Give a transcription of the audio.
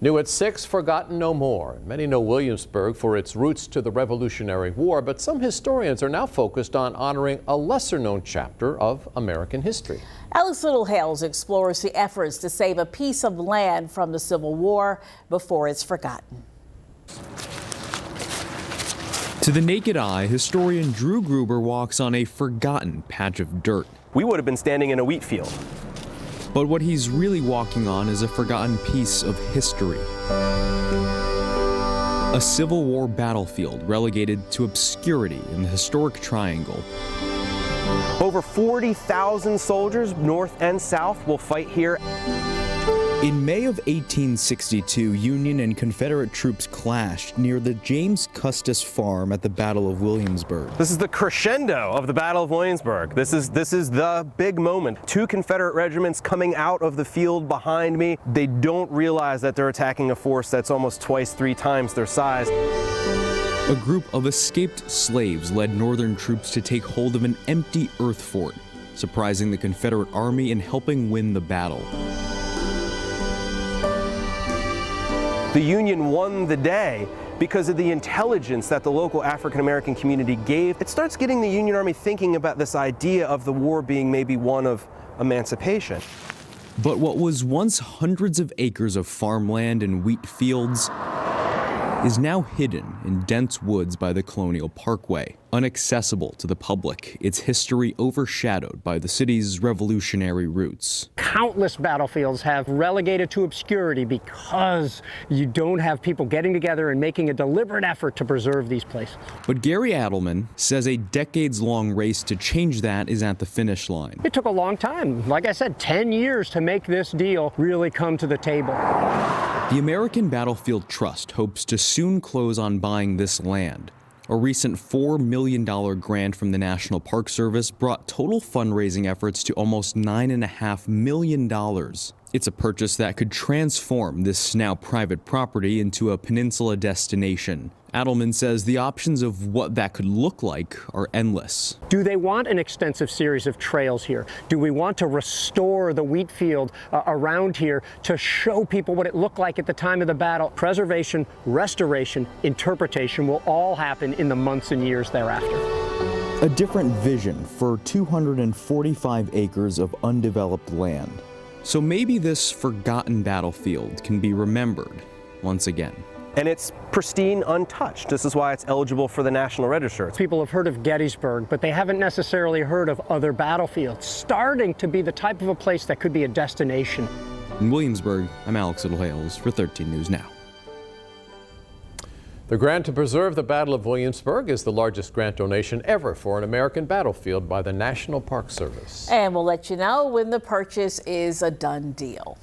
New at 6, Forgotten No More. Many know Williamsburg for its roots to the Revolutionary War, but some historians are now focused on honoring a lesser-known chapter of American history. Alex Littlehales explores the efforts to save a piece of land from the Civil War before it's forgotten. To the naked eye, historian Drew Gruber walks on a forgotten patch of dirt. We would have been standing in a wheat field. But what he's really walking on is a forgotten piece of history. A Civil War battlefield relegated to obscurity in the historic Triangle. Over 40,000 soldiers, north and south, will fight here. In May of 1862, Union and Confederate troops clashed near the James Custis Farm at the Battle of Williamsburg. This is the crescendo of the Battle of Williamsburg. This is the big moment. Two Confederate regiments coming out of the field behind me. They don't realize that they're attacking a force that's almost twice, 3 times their size. A group of escaped slaves led Northern troops to take hold of an empty earth fort, surprising the Confederate Army and helping win the battle. The Union won the day because of the intelligence that the local African-American community gave. It starts getting the Union Army thinking about this idea of the war being maybe one of emancipation. But what was once hundreds of acres of farmland and wheat fields is now hidden in dense woods by the Colonial Parkway, inaccessible to the public, its history overshadowed by the city's revolutionary roots. Countless battlefields have relegated to obscurity because you don't have people getting together and making a deliberate effort to preserve these places. But Gary Adelman says a decades-long race to change that is at the finish line. It took a long time, like I said, 10 years to make this deal really come to the table. The American Battlefield Trust hopes to soon close on buying this land. A recent $4 million grant from the National Park Service brought total fundraising efforts to almost $9.5 million. It's a purchase that could transform this now private property into a peninsula destination. Adelman says the options of what that could look like are endless. Do they want an extensive series of trails here? Do we want to restore the wheat field around here to show people what it looked like at the time of the battle? Preservation, restoration, interpretation will all happen in the months and years thereafter. A different vision for 245 acres of undeveloped land. So maybe this forgotten battlefield can be remembered once again. And it's pristine, untouched. This is why it's eligible for the National Register. People have heard of Gettysburg, but they haven't necessarily heard of other battlefields, starting to be the type of a place that could be a destination. In Williamsburg, I'm Alex Littlehales for 13 News Now. The grant to preserve the Battle of Williamsburg is the largest grant donation ever for an American battlefield by the National Park Service. And we'll let you know when the purchase is a done deal.